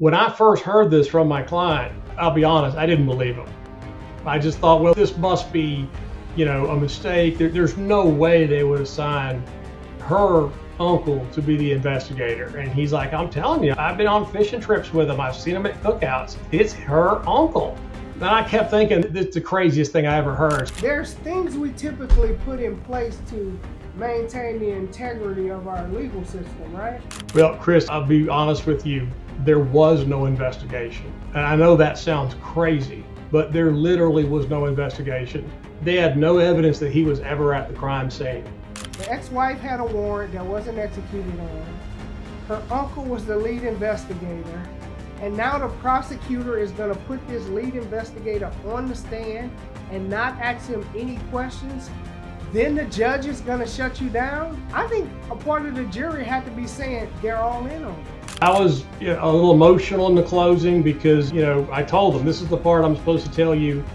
When I first heard this from my client, I'll be honest, I didn't believe him. I just thought, well, this must be, a mistake. There's no way they would assign her uncle to be the investigator. And he's like, I'm telling you, I've been on fishing trips with him. I've seen him at cookouts. It's her uncle. And I kept thinking, this is the craziest thing I ever heard. There's things we typically put in place to maintain the integrity of our legal system, right? Well, Chris, I'll be honest with you. There was no investigation. And I know that sounds crazy, but there literally was no investigation. They had no evidence that he was ever at the crime scene. The ex-wife had a warrant that wasn't executed on. Her uncle was the lead investigator. And now the prosecutor is going to put this lead investigator on the stand and not ask him any questions. Then the judge is going to shut you down. I think a part of the jury had to be saying they're all in on it. I was a little emotional in the closing because, I told them this is the part I'm supposed to tell you,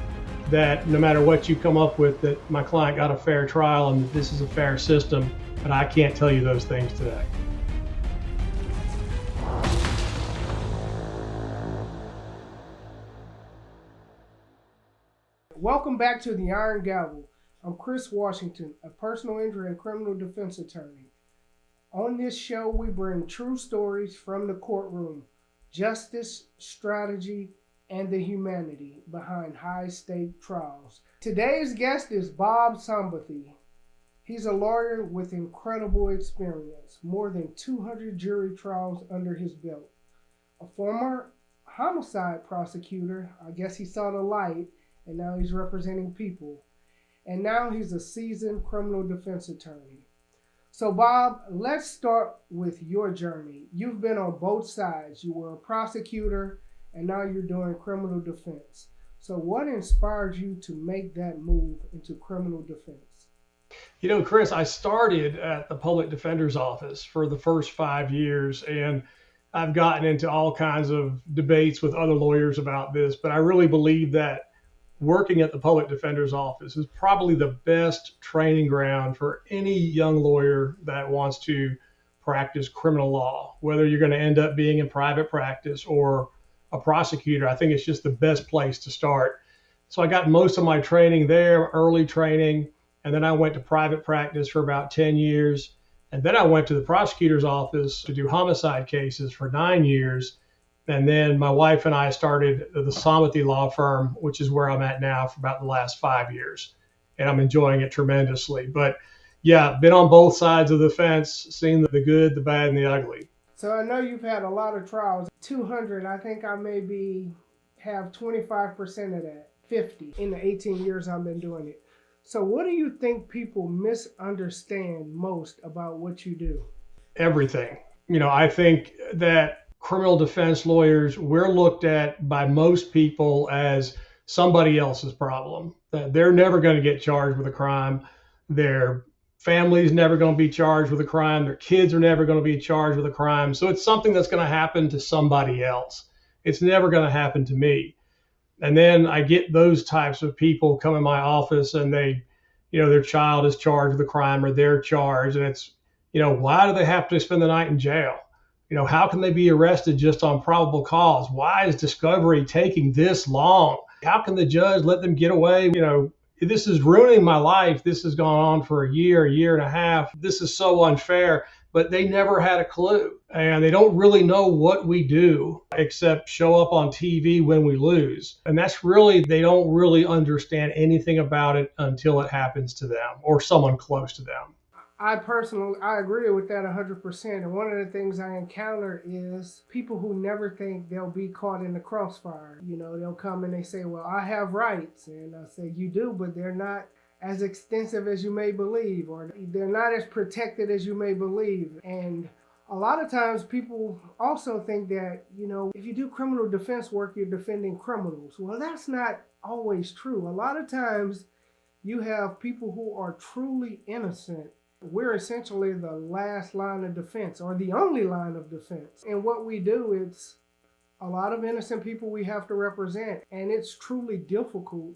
that no matter what you come up with, that my client got a fair trial and this is a fair system, but I can't tell you those things today. Welcome back to the Iron Gavel. I'm Chris Washington, a personal injury and criminal defense attorney. On this show, we bring true stories from the courtroom, justice, strategy, and the humanity behind high-stake trials. Today's guest is Bob Sombathy. He's a lawyer with incredible experience, more than 200 jury trials under his belt. A former homicide prosecutor, I guess he saw the light, and now he's representing people. And now he's a seasoned criminal defense attorney. So Bob, let's start with your journey. You've been on both sides. You were a prosecutor, and now you're doing criminal defense. So what inspired you to make that move into criminal defense? Chris, I started at the public defender's office for the first 5 years, and I've gotten into all kinds of debates with other lawyers about this, but I really believe that working at the public defender's office is probably the best training ground for any young lawyer that wants to practice criminal law, whether you're going to end up being in private practice or a prosecutor. I think it's just the best place to start. So I got most of my training there, early training, and then I went to private practice for about 10 years. And then I went to the prosecutor's office to do homicide cases for 9 years. And then my wife and I started the Sombathy law firm, which is where I'm at now for about the last 5 years. And I'm enjoying it tremendously. But yeah, been on both sides of the fence, seen the good, the bad, and the ugly. So I know you've had a lot of trials. 200, I think I maybe have 25% of that, 50 in the 18 years I've been doing it. So what do you think people misunderstand most about what you do? Everything. I think that criminal defense lawyers, we're looked at by most people as somebody else's problem. That they're never going to get charged with a crime. Their family's never going to be charged with a crime. Their kids are never going to be charged with a crime. So it's something that's going to happen to somebody else. It's never going to happen to me. And then I get those types of people come in my office and they, their child is charged with a crime or they're charged. And it's, why do they have to spend the night in jail? How can they be arrested just on probable cause? Why is discovery taking this long? How can the judge let them get away? This is ruining my life. This has gone on for a year and a half. This is so unfair, but they never had a clue. And they don't really know what we do except show up on TV when we lose. And that's really, they don't really understand anything about it until it happens to them or someone close to them. I agree with that 100%. And one of the things I encounter is people who never think they'll be caught in the crossfire. They'll come and they say, well, I have rights. And I say, you do, but they're not as extensive as you may believe, or they're not as protected as you may believe. And a lot of times people also think that, if you do criminal defense work, you're defending criminals. Well, that's not always true. A lot of times you have people who are truly innocent. We're essentially the last line of defense, or the only line of defense. And what we do, it's a lot of innocent people we have to represent. And it's truly difficult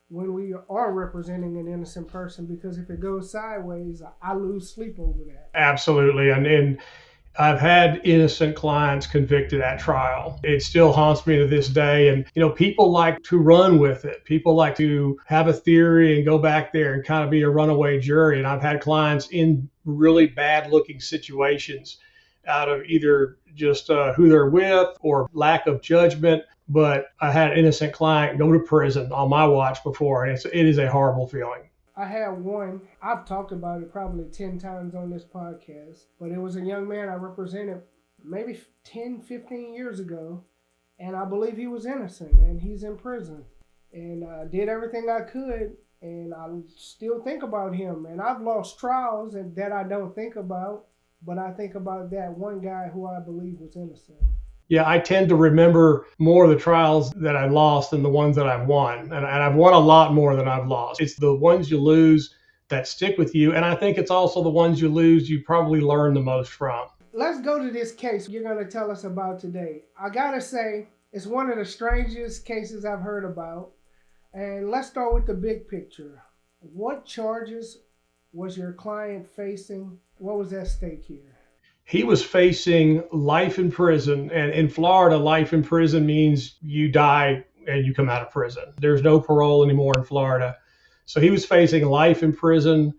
when we are representing an innocent person, because if it goes sideways, I lose sleep over that. Absolutely. And I've had innocent clients convicted at trial. It still haunts me to this day. And, people like to run with it. People like to have a theory and go back there and kind of be a runaway jury. And I've had clients in really bad looking situations out of either just who they're with or lack of judgment. But I had an innocent client go to prison on my watch before, and it is a horrible feeling. I had one, I've talked about it probably 10 times on this podcast, but it was a young man I represented maybe 10, 15 years ago, and I believe he was innocent, and he's in prison. And I did everything I could, and I still think about him. And I've lost trials that I don't think about, but I think about that one guy who I believe was innocent. Yeah, I tend to remember more of the trials that I lost than the ones that I've won. And I've won a lot more than I've lost. It's the ones you lose that stick with you. And I think it's also the ones you lose you probably learn the most from. Let's go to this case you're going to tell us about today. I got to say, it's one of the strangest cases I've heard about. And let's start with the big picture. What charges was your client facing? What was at stake here? He was facing life in prison. And in Florida, life in prison means you die and you come out of prison. There's no parole anymore in Florida. So he was facing life in prison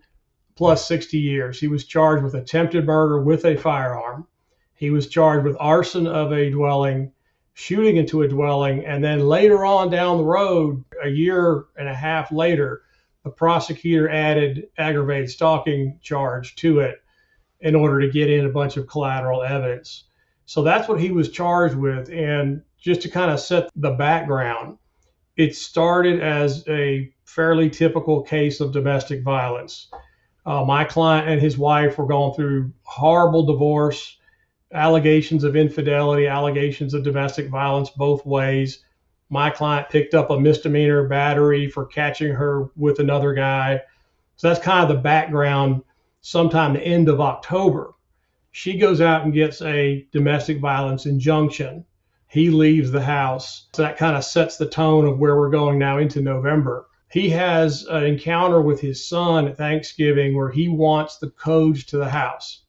plus 60 years. He was charged with attempted murder with a firearm. He was charged with arson of a dwelling, shooting into a dwelling, and then later on down the road, a year and a half later, the prosecutor added aggravated stalking charge to it in order to get in a bunch of collateral evidence. So that's what he was charged with. And just to kind of set the background, it started as a fairly typical case of domestic violence. My client and his wife were going through horrible divorce, allegations of infidelity, allegations of domestic violence both ways. My client picked up a misdemeanor battery for catching her with another guy. So that's kind of the background. Sometime the end of October, she goes out and gets a domestic violence injunction. He leaves the house. So that kind of sets the tone of where we're going now into November. He has an encounter with his son at Thanksgiving where he wants the codes to the house.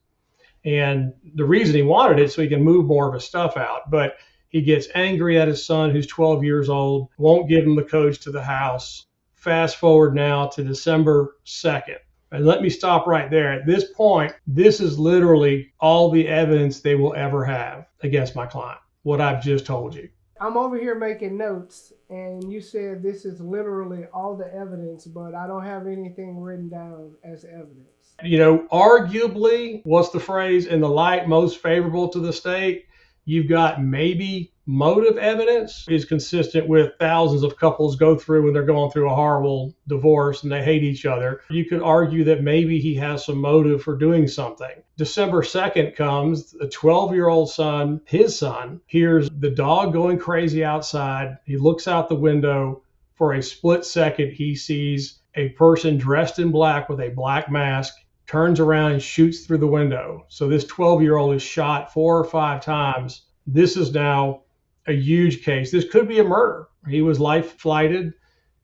And the reason he wanted it so he can move more of his stuff out. But he gets angry at his son, who's 12 years old, won't give him the codes to the house. Fast forward now to December 2nd. And let me stop right there. At this point, this is literally all the evidence they will ever have against my client, what I've just told you. I'm over here making notes, and you said this is literally all the evidence, but I don't have anything written down as evidence. Arguably, what's the phrase, in the light most favorable to the state, you've got maybe motive evidence is consistent with thousands of couples go through when they're going through a horrible divorce and they hate each other. You could argue that maybe he has some motive for doing something. December 2nd comes, the 12-year-old son, his son, hears the dog going crazy outside. He looks out the window. For a split second, he sees a person dressed in black with a black mask, turns around and shoots through the window. So this 12-year-old is shot 4 or 5 times. This is now a huge case. This could be a murder. He was life flighted,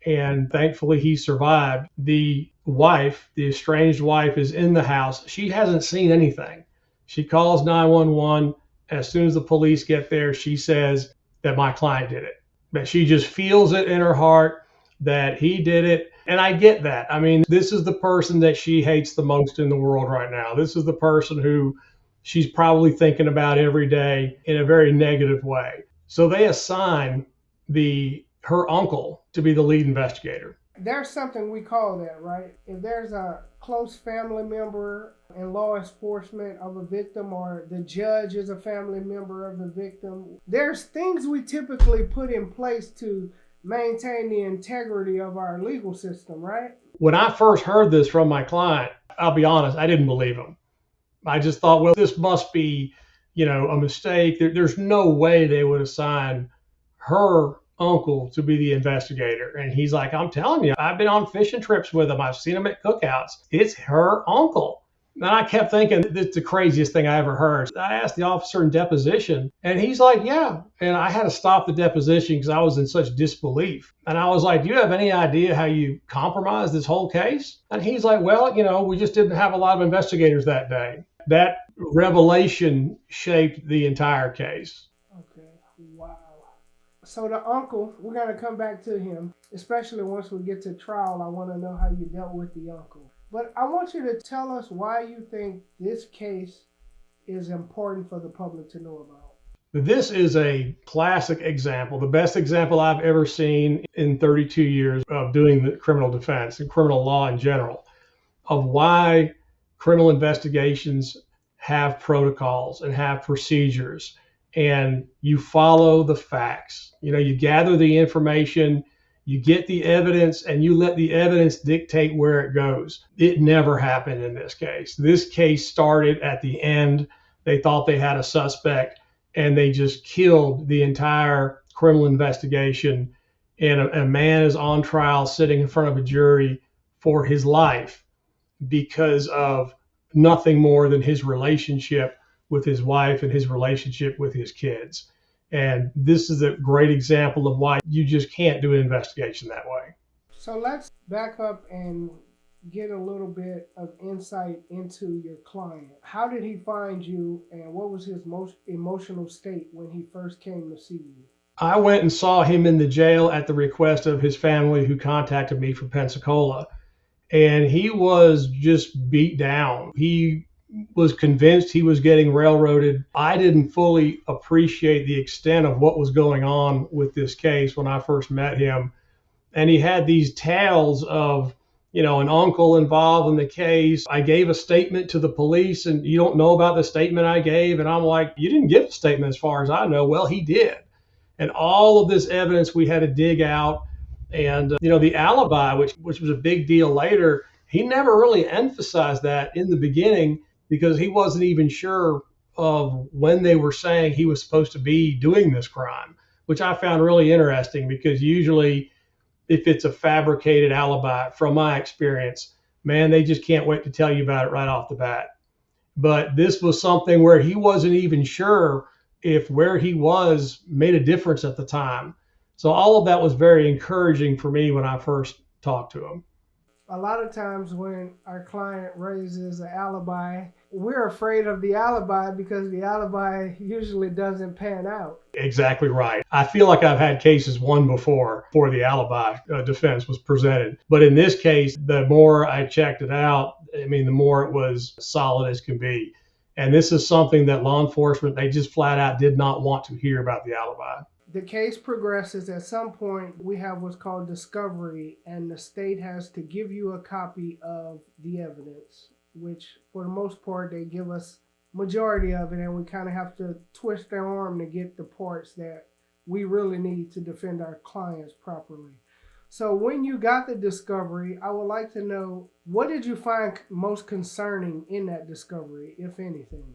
and thankfully he survived. The wife, the estranged wife, is in the house. She hasn't seen anything. She calls 911. As soon as the police get there, she says that my client did it. But she just feels it in her heart that he did it. And I get that. I mean, this is the person that she hates the most in the world right now. This is the person who she's probably thinking about every day in a very negative way. So they assign her uncle to be the lead investigator. There's something we call that, right? If there's a close family member in law enforcement of a victim, or the judge is a family member of the victim, there's things we typically put in place to maintain the integrity of our legal system, right? When I first heard this from my client, I'll be honest, I didn't believe him. I just thought, well, this must be, a mistake. There's no way they would assign her uncle to be the investigator. And he's like, I'm telling you, I've been on fishing trips with him. I've seen him at cookouts. It's her uncle. And I kept thinking, this is the craziest thing I ever heard. I asked the officer in deposition, and he's like, yeah. And I had to stop the deposition because I was in such disbelief. And I was like, do you have any idea how you compromised this whole case? And he's like, well, we just didn't have a lot of investigators that day. That revelation shaped the entire case. Okay. Wow. So the uncle, we're gonna come back to him, especially once we get to trial. I want to know how you dealt with the uncle. But I want you to tell us why you think this case is important for the public to know about. This is a classic example, the best example I've ever seen in 32 years of doing the criminal defense and criminal law in general, of why criminal investigations have protocols and have procedures, and you follow the facts. You gather the information, you get the evidence, and you let the evidence dictate where it goes. It never happened in this case. This case started at the end. They thought they had a suspect, and they just killed the entire criminal investigation. And a man is on trial sitting in front of a jury for his life because of nothing more than his relationship with his wife and his relationship with his kids. And this is a great example of why you just can't do an investigation that way. So let's back up and get a little bit of insight into your client. How did he find you, and what was his most emotional state when he first came to see you? I went and saw him in the jail at the request of his family, who contacted me from Pensacola. And he was just beat down. He was convinced he was getting railroaded. I didn't fully appreciate the extent of what was going on with this case when I first met him. And he had these tales of, an uncle involved in the case. I gave a statement to the police, and you don't know about the statement I gave. And I'm like, you didn't give the statement as far as I know. Well, he did. And all of this evidence we had to dig out. And, the alibi, which was a big deal later, he never really emphasized that in the beginning because he wasn't even sure of when they were saying he was supposed to be doing this crime, which I found really interesting because usually if it's a fabricated alibi, from my experience, man, they just can't wait to tell you about it right off the bat. But this was something where he wasn't even sure if where he was made a difference at the time. So all of that was very encouraging for me when I first talked to him. A lot of times when our client raises an alibi, we're afraid of the alibi because the alibi usually doesn't pan out. Exactly right. I feel like I've had cases won before the alibi defense was presented. But in this case, the more I checked it out, the more it was solid as can be. And this is something that law enforcement, they just flat out did not want to hear about the alibi. The case progresses. At some point, we have what's called discovery, and the state has to give you a copy of the evidence, which for the most part, they give us majority of it, and we kind of have to twist their arm to get the parts that we really need to defend our clients properly. So when you got the discovery, I would like to know, what did you find most concerning in that discovery, if anything?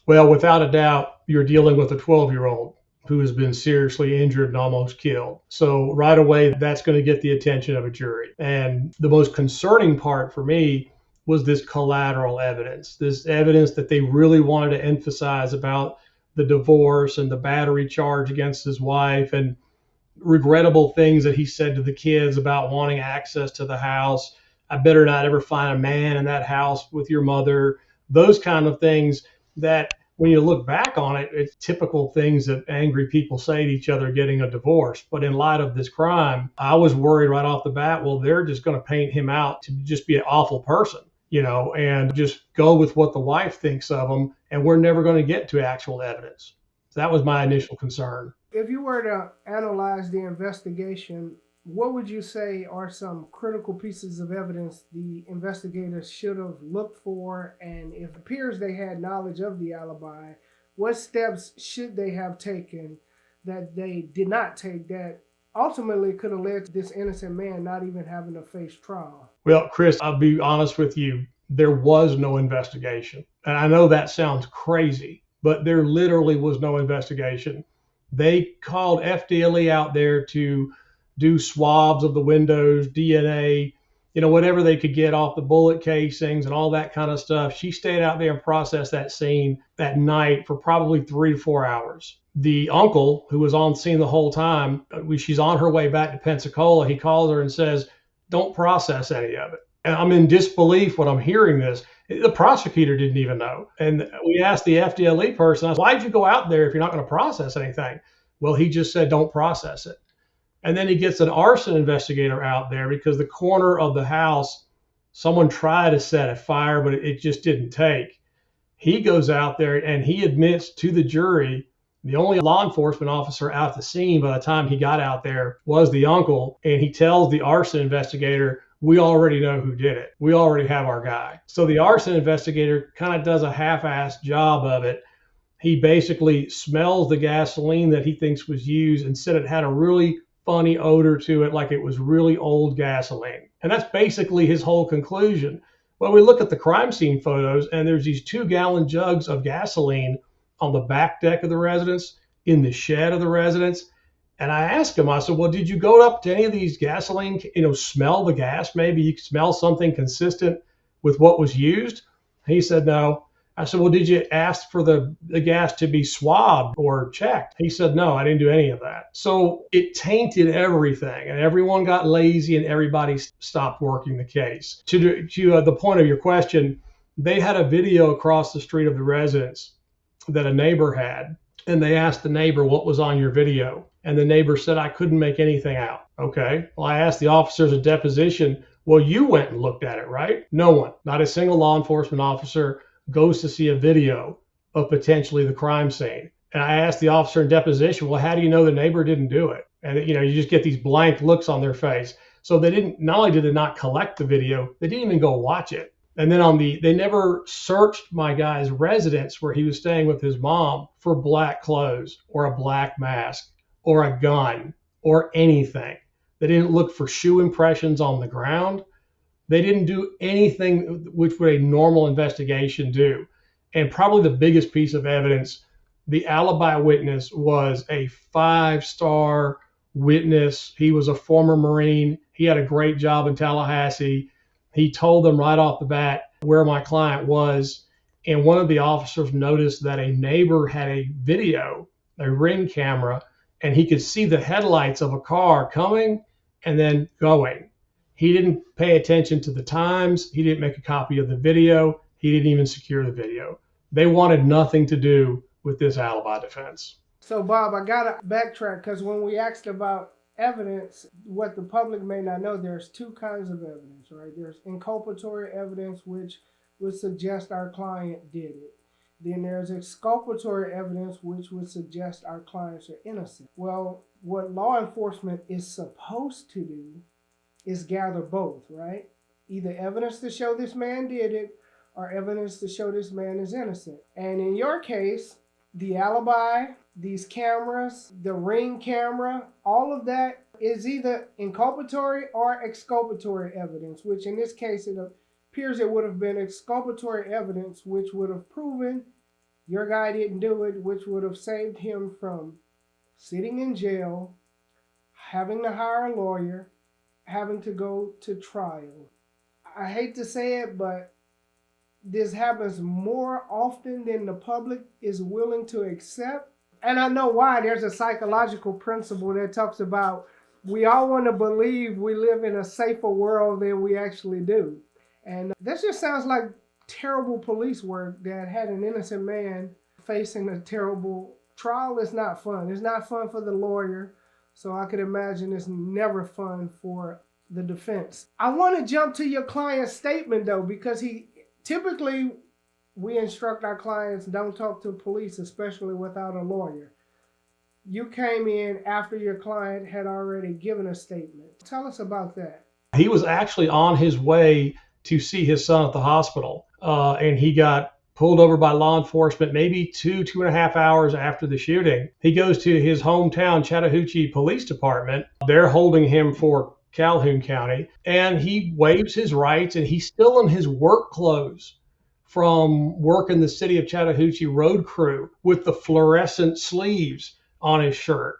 Well, without a doubt, you're dealing with a 12-year-old who has been seriously injured and almost killed. So right away, that's going to get the attention of a jury. And the most concerning part for me was this collateral evidence, this evidence that they really wanted to emphasize about the divorce and the battery charge against his wife and regrettable things that he said to the kids about wanting access to the house. I better not ever find a man in that house with your mother. Those kind of things that when you look back on it, it's typical things that angry people say to each other getting a divorce. But in light of this crime, I was worried right off the bat, well, they're just going to paint him out to just be an awful person, and just go with what the wife thinks of him. And we're never going to get to actual evidence. So that was my initial concern. If you were to analyze the investigation, what would you say are some critical pieces of evidence the investigators should have looked for? And if it appears they had knowledge of the alibi, what steps should they have taken that they did not take that ultimately could have led to this innocent man not even having to face trial? Well, Chris, I'll be honest with you. There was no investigation. And I know that sounds crazy, but there literally was no investigation. They called FDLE out there to do swabs of the windows, DNA, whatever they could get off the bullet casings and all that kind of stuff. She stayed out there and processed that scene that night for probably 3 to 4 hours. The uncle, who was on scene the whole time, she's on her way back to Pensacola. He calls her and says, don't process any of it. And I'm in disbelief when I'm hearing this. The prosecutor didn't even know. And we asked the FDLE person, I said, why'd you go out there if you're not going to process anything? Well, he just said, don't process it. And then he gets an arson investigator out there because the corner of the house, someone tried to set a fire, but it just didn't take. He goes out there and he admits to the jury the only law enforcement officer out at the scene by the time he got out there was the uncle. And he tells the arson investigator, we already know who did it. We already have our guy. So the arson investigator kind of does a half-assed job of it. He basically smells the gasoline that he thinks was used and said it had a really funny odor to it, like it was really old gasoline. And that's basically his whole conclusion. Well, we look at the crime scene photos, and there's these 2-gallon jugs of gasoline on the back deck of the residence, in the shed of the residence. And I asked him, I said, well, did you go up to any of these gasoline, smell the gas? Maybe you could smell something consistent with what was used? He said, no. I said, well, did you ask for the gas to be swabbed or checked? He said, no, I didn't do any of that. So it tainted everything, and everyone got lazy and everybody stopped working the case. To the point of your question, they had a video across the street of the residence that a neighbor had, and they asked the neighbor, what was on your video? And the neighbor said, I couldn't make anything out. Okay. Well, I asked the officers at deposition, well, you went and looked at it, right? No one, not a single law enforcement officer goes to see a video of potentially the crime scene. And I asked the officer in deposition, well, how do you know the neighbor didn't do it? And, you just get these blank looks on their face. So not only did they not collect the video, they didn't even go watch it. And then they never searched my guy's residence where he was staying with his mom for black clothes or a black mask or a gun or anything. They didn't look for shoe impressions on the ground. They didn't do anything which would a normal investigation do. And probably the biggest piece of evidence, the alibi witness was a 5-star witness. He was a former Marine. He had a great job in Tallahassee. He told them right off the bat where my client was. And one of the officers noticed that a neighbor had a video, a Ring camera, and he could see the headlights of a car coming and then going. He didn't pay attention to the times. He didn't make a copy of the video. He didn't even secure the video. They wanted nothing to do with this alibi defense. So, Bob, I got to backtrack because when we asked about evidence, what the public may not know, there's 2 kinds of evidence, right? There's inculpatory evidence, which would suggest our client did it. Then there's exculpatory evidence, which would suggest our clients are innocent. Well, what law enforcement is supposed to do is gather both, right? Either evidence to show this man did it or evidence to show this man is innocent. And in your case, the alibi, these cameras, the Ring camera, all of that is either inculpatory or exculpatory evidence, which in this case it appears it would have been exculpatory evidence, which would have proven your guy didn't do it, which would have saved him from sitting in jail, having to hire a lawyer, having to go to trial. I hate to say it, but this happens more often than the public is willing to accept. And I know why. There's a psychological principle that talks about we all want to believe we live in a safer world than we actually do. And this just sounds like terrible police work that had an innocent man facing a terrible trial. It's not fun. It's not fun for the lawyer. So I could imagine it's never fun for the defense. I want to jump to your client's statement, though, because typically we instruct our clients don't talk to police, especially without a lawyer. You came in after your client had already given a statement. Tell us about that. He was actually on his way to see his son at the hospital, and he got pulled over by law enforcement maybe 2.5 hours after the shooting. He goes to his hometown Chattahoochee Police Department. They're holding him for Calhoun County, and he waives his rights, and he's still in his work clothes from working the city of Chattahoochee road crew with the fluorescent sleeves on his shirt.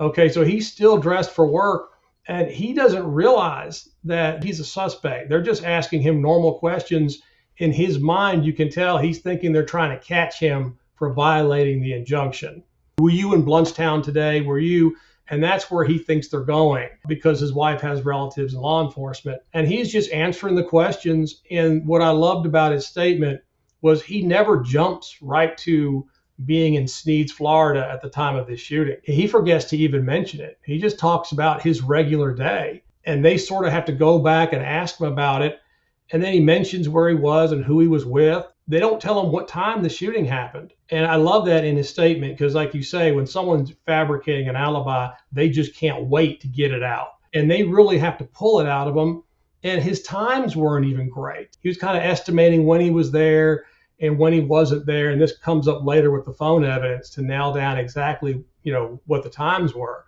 Okay, so he's still dressed for work, and he doesn't realize that he's a suspect. They're just asking him normal questions. In his mind, you can tell he's thinking they're trying to catch him for violating the injunction. Were you in Bluntstown today? Were you And that's where he thinks they're going because his wife has relatives in law enforcement. And he's just answering the questions. And what I loved about his statement was he never jumps right to being in Sneads, Florida at the time of this shooting. He forgets to even mention it. He just talks about his regular day. And they sort of have to go back and ask him about it. And then he mentions where he was and who he was with. They don't tell him what time the shooting happened. And I love that in his statement because, like you say, when someone's fabricating an alibi, they just can't wait to get it out. And they really have to pull it out of him. And his times weren't even great. He was kind of estimating when he was there and when he wasn't there. And this comes up later with the phone evidence to nail down exactly, what the times were.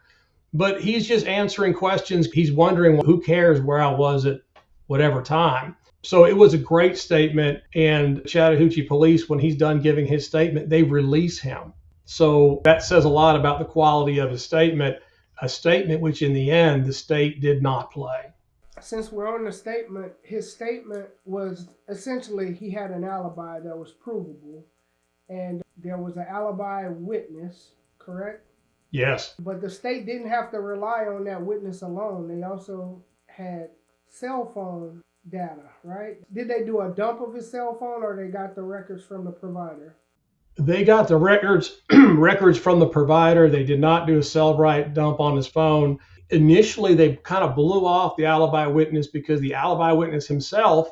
But he's just answering questions. He's wondering, well, who cares where I was at whatever time? So it was a great statement. And Chattahoochee police, when he's done giving his statement, they release him. So that says a lot about the quality of his statement, a statement which in the end the state did not play. Since we're on the statement, his statement was essentially he had an alibi that was provable, and there was an alibi witness, correct? Yes. But the state didn't have to rely on that witness alone. They also had cell phone data, right? Did they do a dump of his cell phone, or they got the records from the provider? They got the records from the provider. They did not do a Cellbrite dump on his phone. Initially, they kind of blew off the alibi witness because the alibi witness himself,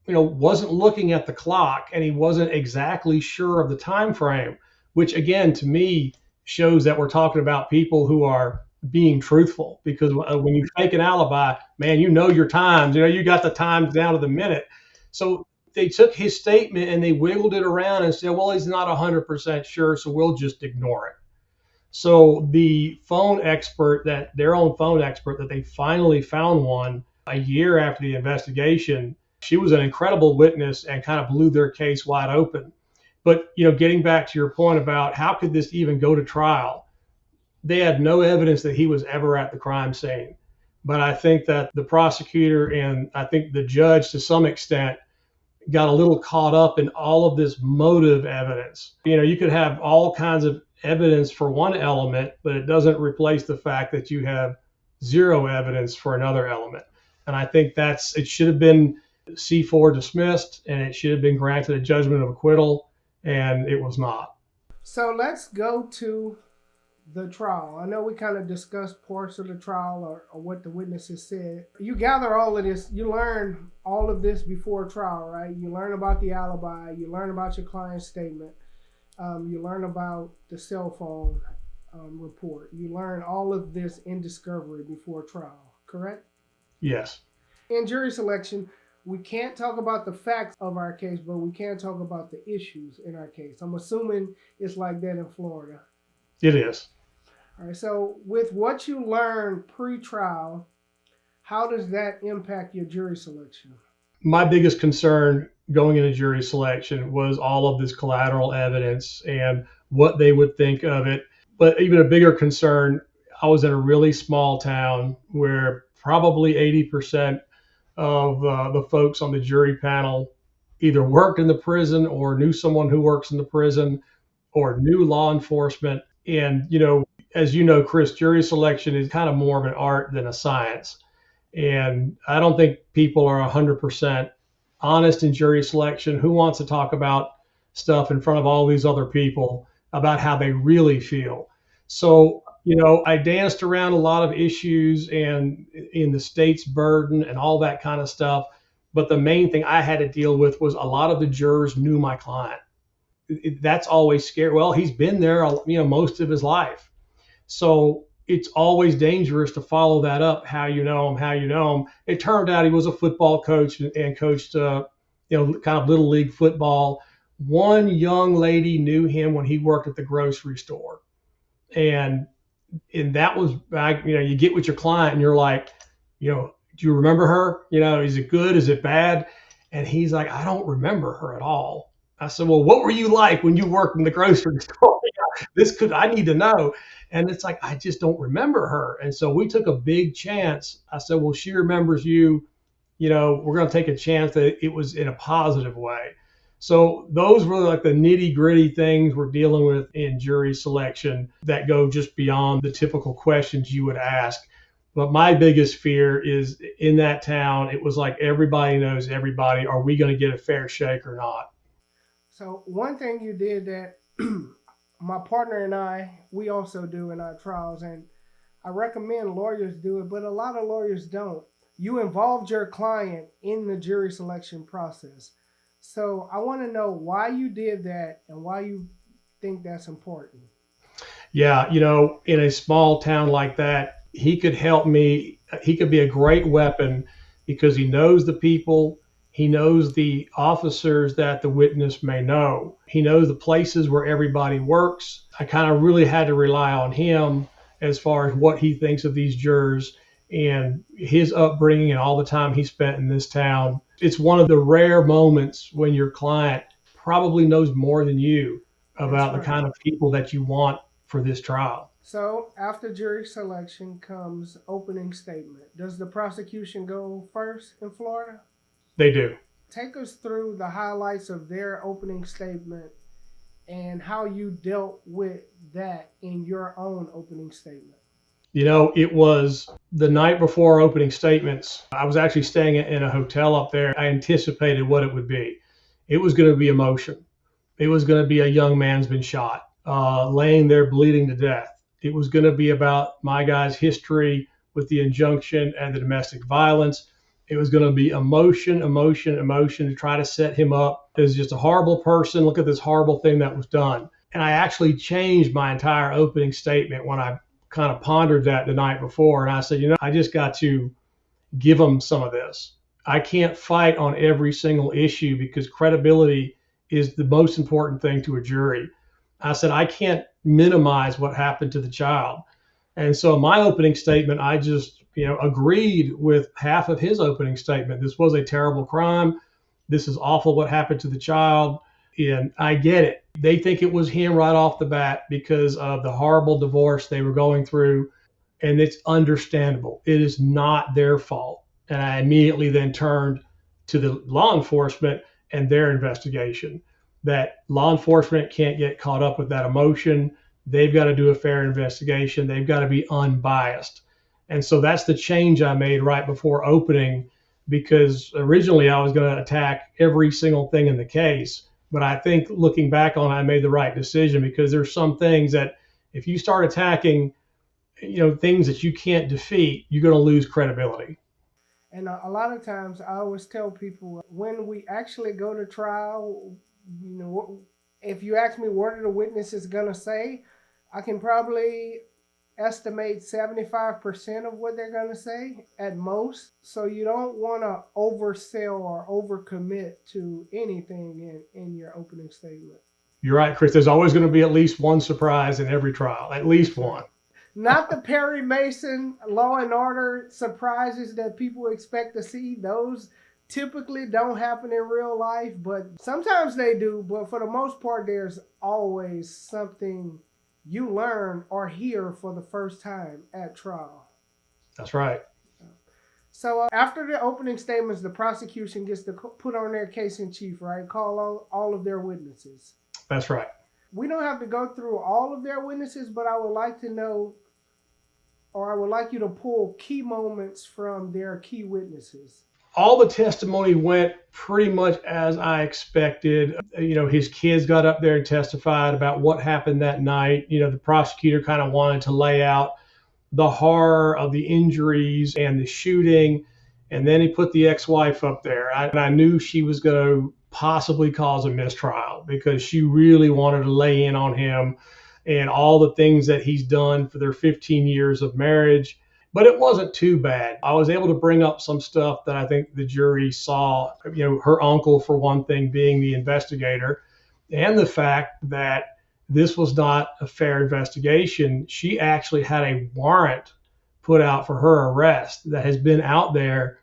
wasn't looking at the clock and he wasn't exactly sure of the time frame, which again, to me, shows that we're talking about people who are being truthful, because when you fake an alibi, man, your times, you got the times down to the minute. So they took his statement and they wiggled it around and said, well, he's not 100% sure, so we'll just ignore it. So the their own phone expert that they finally found one a year after the investigation, she was an incredible witness and kind of blew their case wide open. But, getting back to your point about how could this even go to trial, they had no evidence that he was ever at the crime scene. But I think that the prosecutor and I think the judge to some extent got a little caught up in all of this motive evidence. You could have all kinds of evidence for one element, but it doesn't replace the fact that you have zero evidence for another element. And I think it should have been C4 dismissed and it should have been granted a judgment of acquittal, and it was not. So let's go to the trial. I know we kind of discussed parts of the trial or what the witnesses said. You gather all of this, you learn all of this before trial, right? You learn about the alibi, you learn about your client's statement, you learn about the cell phone report. You learn all of this in discovery before trial, correct? Yes. In jury selection, we can't talk about the facts of our case, but we can talk about the issues in our case. I'm assuming it's like that in Florida. It is. All right, so with what you learned pre-trial, how does that impact your jury selection? My biggest concern going into jury selection was all of this collateral evidence and what they would think of it. But even a bigger concern, I was in a really small town where probably 80% of the folks on the jury panel either worked in the prison or knew someone who works in the prison or knew law enforcement. And, as you know, Chris, jury selection is kind of more of an art than a science. And I don't think people are 100% honest in jury selection. Who wants to talk about stuff in front of all these other people about how they really feel? So, I danced around a lot of issues and in the state's burden and all that kind of stuff. But the main thing I had to deal with was a lot of the jurors knew my client. That's always scary. Well, he's been there, most of his life. So it's always dangerous to follow that up. How you know him. It turned out he was a football coach and coached, kind of little league football. One young lady knew him when he worked at the grocery store. And that was, you get with your client and you're like, do you remember her? Is it good? Is it bad? And he's like, I don't remember her at all. I said, well, what were you like when you worked in the grocery store? I need to know. And it's like, I just don't remember her. And so we took a big chance. I said, well, she remembers you. We're going to take a chance that it was in a positive way. So those were like the nitty gritty things we're dealing with in jury selection that go just beyond the typical questions you would ask. But my biggest fear is in that town, it was like everybody knows everybody. Are we going to get a fair shake or not? So one thing you did that my partner and we also do in our trials, and I recommend lawyers do it, but a lot of lawyers don't. You involved your client in the jury selection process. So I want to know why you did that and why you think that's important. Yeah, in a small town like that, he could help me. He could be a great weapon because he knows the people. He knows the officers that the witness may know. He knows the places where everybody works. I kind of really had to rely on him as far as what he thinks of these jurors and his upbringing and all the time he spent in this town. It's one of the rare moments when your client probably knows more than you That's about the right. kind of people that you want for this trial. So after jury selection comes opening statement. Does the prosecution go first in Florida? They do. Take us through the highlights of their opening statement and how you dealt with that in your own opening statement. It was the night before opening statements. I was actually staying in a hotel up there. I anticipated what it would be. It was going to be emotion. It was going to be a young man's been shot, laying there bleeding to death. It was going to be about my guy's history with the injunction and the domestic violence. It was going to be emotion, emotion, emotion to try to set him up as just a horrible person. Look at this horrible thing that was done. And I actually changed my entire opening statement when I kind of pondered that the night before. And I said, I just got to give them some of this. I can't fight on every single issue because credibility is the most important thing to a jury. I said, I can't minimize what happened to the child. And so my opening statement, I just, agreed with half of his opening statement. This was a terrible crime. This is awful what happened to the child. And I get it. They think it was him right off the bat because of the horrible divorce they were going through. And it's understandable. It is not their fault. And I immediately then turned to the law enforcement and their investigation. That law enforcement can't get caught up with that emotion. They've got to do a fair investigation. They've got to be unbiased. And so that's the change I made right before opening, because originally I was going to attack every single thing in the case. But I think looking back on it, I made the right decision because there's some things that if you start attacking, things that you can't defeat, you're going to lose credibility. And a lot of times I always tell people when we actually go to trial, if you ask me what are the witnesses going to say, I can probably estimate 75% of what they're going to say at most. So you don't want to oversell or overcommit to anything in your opening statement. You're right, Chris. There's always going to be at least one surprise in every trial, at least one. Not the Perry Mason Law and Order surprises that people expect to see. Those typically don't happen in real life, but sometimes they do. But for the most part, there's always something you learn or hear for the first time at trial. That's right. So after the opening statements, the prosecution gets to put on their case in chief, right? Call all of their witnesses. That's right. We don't have to go through all of their witnesses, but I would like to know, or I would like you to pull key moments from their key witnesses. All the testimony went pretty much as I expected. His kids got up there and testified about what happened that night. The prosecutor kind of wanted to lay out the horror of the injuries and the shooting. And then he put the ex-wife up there. And I knew she was going to possibly cause a mistrial because she really wanted to lay in on him and all the things that he's done for their 15 years of marriage. But it wasn't too bad. I was able to bring up some stuff that I think the jury saw, her uncle, for one thing, being the investigator, and the fact that this was not a fair investigation. She actually had a warrant put out for her arrest that has been out there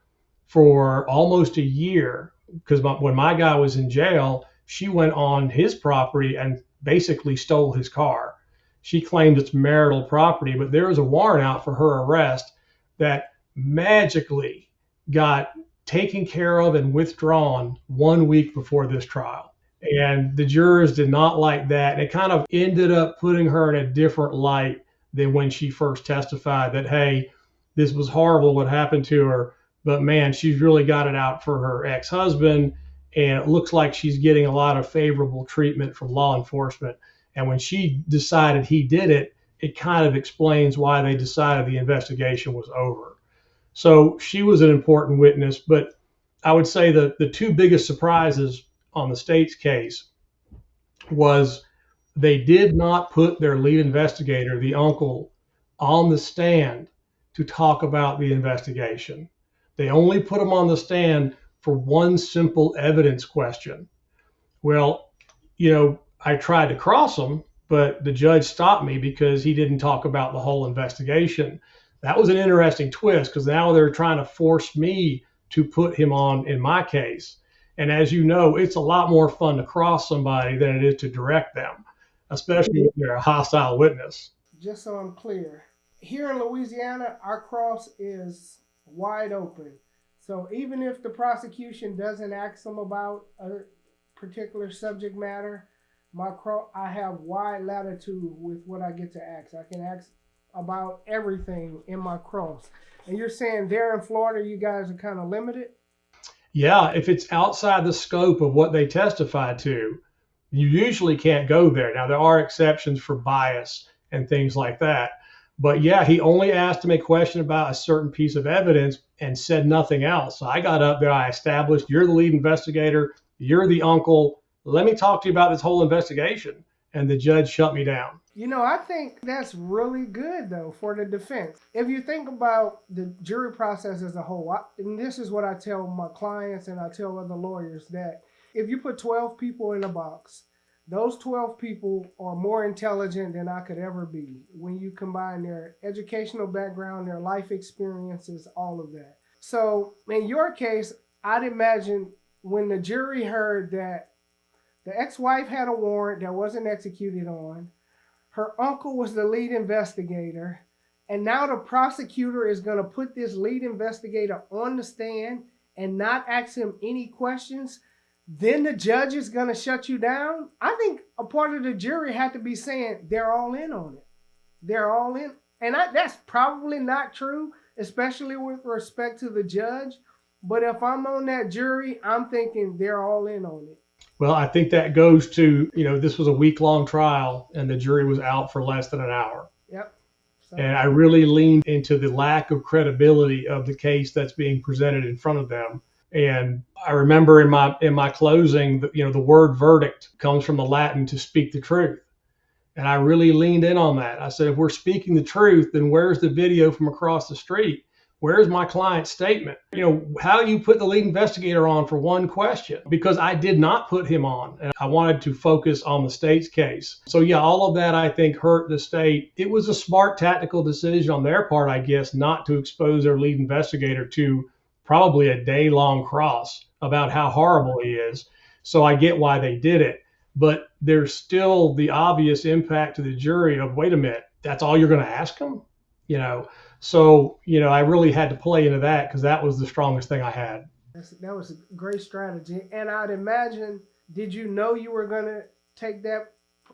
for almost a year, because when my guy was in jail, she went on his property and basically stole his car. She claimed it's marital property, but there was a warrant out for her arrest that magically got taken care of and withdrawn 1 week before this trial. And the jurors did not like that. And it kind of ended up putting her in a different light than when she first testified that, hey, this was horrible what happened to her. But man, she's really got it out for her ex husband. And it looks like she's getting a lot of favorable treatment from law enforcement. And when she decided he did it, it kind of explains why they decided the investigation was over. So she was an important witness. But I would say the two biggest surprises on the state's case was they did not put their lead investigator, the uncle, on the stand to talk about the investigation. They only put him on the stand for one simple evidence question. Well, I tried to cross him, but the judge stopped me because he didn't talk about the whole investigation. That was an interesting twist because now they're trying to force me to put him on in my case. And as you know, it's a lot more fun to cross somebody than it is to direct them, especially if they're a hostile witness. Just so I'm clear, here in Louisiana, our cross is wide open. So even if the prosecution doesn't ask them about a particular subject matter, I have wide latitude with what I get to ask. I can ask about everything in my cross. And you're saying there in Florida, you guys are kind of limited? Yeah, if it's outside the scope of what they testified to, you usually can't go there. Now, there are exceptions for bias and things like that. But yeah, he only asked him a question about a certain piece of evidence and said nothing else. So I got up there, I established, you're the lead investigator, you're the uncle. Let me talk to you about this whole investigation. And the judge shut me down. I think that's really good, though, for the defense. If you think about the jury process as a whole, and this is what I tell my clients and I tell other lawyers, that if you put 12 people in a box, those 12 people are more intelligent than I could ever be when you combine their educational background, their life experiences, all of that. So in your case, I'd imagine when the jury heard that the ex-wife had a warrant that wasn't executed on, her uncle was the lead investigator, and now the prosecutor is going to put this lead investigator on the stand and not ask him any questions, then the judge is going to shut you down. I think a part of the jury had to be saying they're all in on it. They're all in. And that's probably not true, especially with respect to the judge. But if I'm on that jury, I'm thinking they're all in on it. Well, I think that goes to, this was a week-long trial and the jury was out for less than an hour. Yep. So, and I really leaned into the lack of credibility of the case that's being presented in front of them. And I remember in my closing, the word verdict comes from the Latin to speak the truth. And I really leaned in on that. I said, if we're speaking the truth, then where's the video from across the street? Where's my client's statement? How you put the lead investigator on for one question, because I did not put him on and I wanted to focus on the state's case. So yeah, all of that I think hurt the state. It was a smart tactical decision on their part, I guess, not to expose their lead investigator to probably a day-long cross about how horrible he is. So I get why they did it. But there's still the obvious impact to the jury of, wait a minute, that's all you're going to ask them? So, I really had to play into that because that was the strongest thing I had. That was a great strategy. And I'd imagine, did you know you were going to take that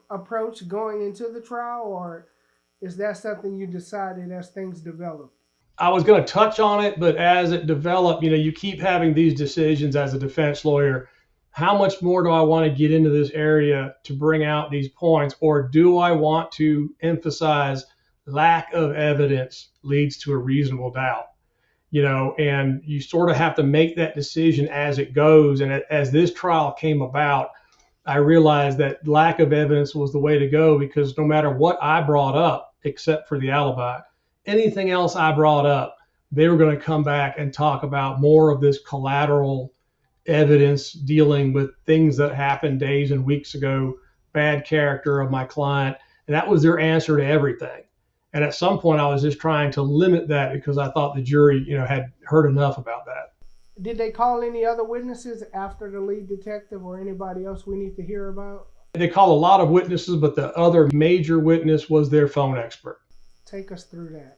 approach going into the trial, or is that something you decided as things developed? I was going to touch on it, but as it developed, you keep having these decisions as a defense lawyer. How much more do I want to get into this area to bring out these points, or do I want to emphasize lack of evidence leads to a reasonable doubt? And you sort of have to make that decision as it goes. And as this trial came about, I realized that lack of evidence was the way to go, because no matter what I brought up, except for the alibi, anything else I brought up, they were going to come back and talk about more of this collateral evidence dealing with things that happened days and weeks ago, bad character of my client. And that was their answer to everything. And at some point I was just trying to limit that because I thought the jury, had heard enough about that. Did they call any other witnesses after the lead detective or anybody else we need to hear about? They called a lot of witnesses, but the other major witness was their phone expert. Take us through that.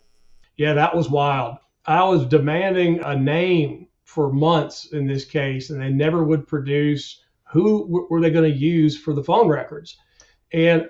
Yeah, that was wild. I was demanding a name for months in this case, and they never would produce who were they going to use for the phone records? And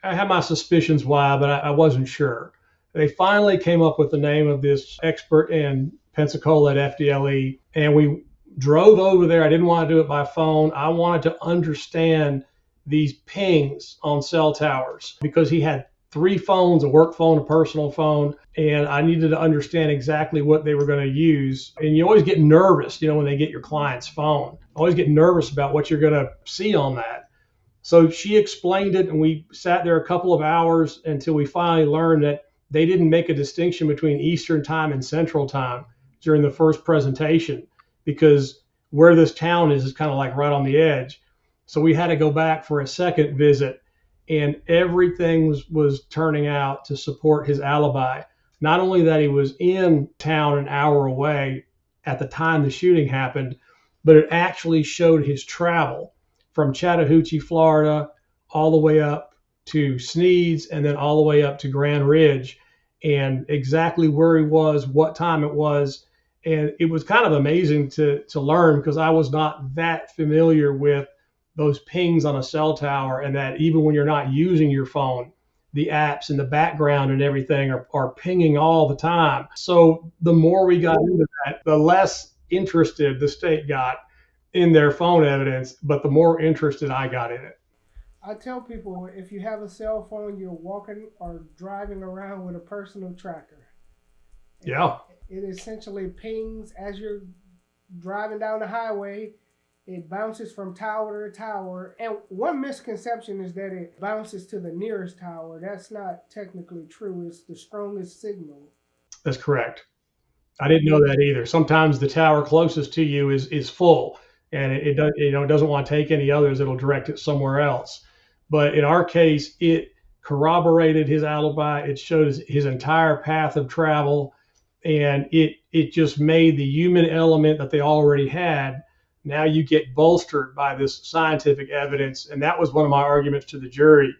I had my suspicions why, but I wasn't sure. They finally came up with the name of this expert in Pensacola at FDLE, and we drove over there. I didn't want to do it by phone. I wanted to understand these pings on cell towers because he had three phones, a work phone, a personal phone, and I needed to understand exactly what they were going to use. And you always get nervous, when they get your client's phone. Always get nervous about what you're going to see on that. So she explained it, and we sat there a couple of hours until we finally learned that they didn't make a distinction between Eastern time and Central time during the first presentation because where this town is kind of like right on the edge. So we had to go back for a second visit, and everything was turning out to support his alibi. Not only that he was in town an hour away at the time the shooting happened, but it actually showed his travel from Chattahoochee, Florida, all the way up to Sneads, and then all the way up to Grand Ridge, and exactly where he was, what time it was. And it was kind of amazing to learn because I was not that familiar with those pings on a cell tower, and that even when you're not using your phone, the apps in the background and everything are pinging all the time. So the more we got into that, the less interested the state got in their phone evidence, but the more interested I got in it. I tell people if you have a cell phone, you're walking or driving around with a personal tracker. Yeah. It essentially pings as you're driving down the highway. It bounces from tower to tower. And one misconception is that it bounces to the nearest tower. That's not technically true. It's the strongest signal. That's correct. I didn't know that either. Sometimes the tower closest to you is full, and it does, it doesn't want to take any others. It'll direct it somewhere else. But in our case, it corroborated his alibi. It showed his entire path of travel, and it just made the human element that they already had. Now you get bolstered by this scientific evidence, and that was one of my arguments to the jury.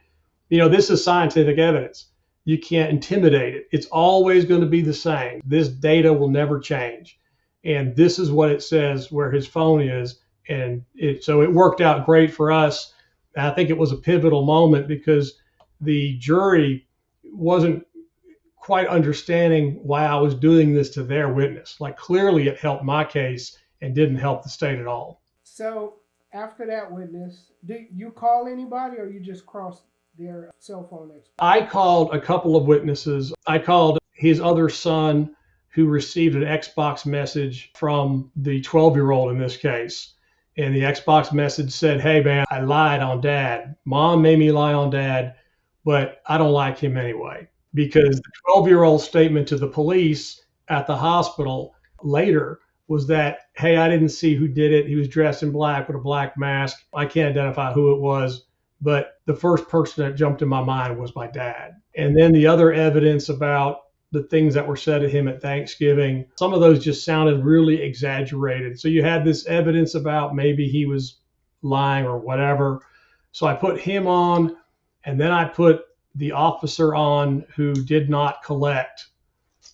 This is scientific evidence. You can't intimidate it. It's always going to be the same. This data will never change. And this is what it says where his phone is. And so it worked out great for us. And I think it was a pivotal moment because the jury wasn't quite understanding why I was doing this to their witness. Like clearly it helped my case and didn't help the state at all. So after that witness, did you call anybody or you just crossed their cell phone expert? I called a couple of witnesses. I called his other son who received an Xbox message from the 12-year-old in this case. And the Xbox message said, "Hey man, I lied on dad. Mom made me lie on dad, but I don't like him anyway." Because the 12-year-old statement to the police at the hospital later was that, "Hey, I didn't see who did it. He was dressed in black with a black mask. I can't identify who it was. But the first person that jumped in my mind was my dad." And then the other evidence about the things that were said to him at Thanksgiving, some of those just sounded really exaggerated. So you had this evidence about maybe he was lying or whatever. So I put him on, and then I put the officer on who did not collect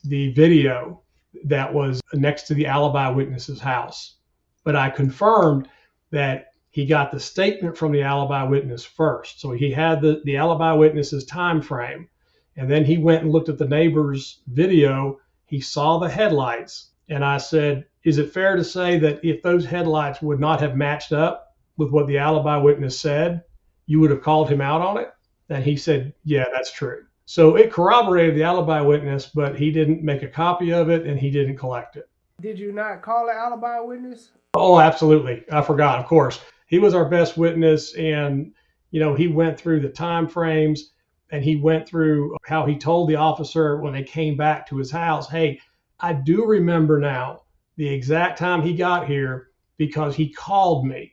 the video that was next to the alibi witness's house. But I confirmed that he got the statement from the alibi witness first. So he had the alibi witness's time frame. And then he went and looked at the neighbor's video. He saw the headlights. And I said, "Is it fair to say that if those headlights would not have matched up with what the alibi witness said, you would have called him out on it?" And he said, "Yeah, that's true." So it corroborated the alibi witness, but he didn't make a copy of it and he didn't collect it. Did you not call the alibi witness? Oh, absolutely. I forgot, of course. He was our best witness, and he went through the time frames, and he went through how he told the officer when they came back to his house, "Hey, I do remember now the exact time he got here because he called me."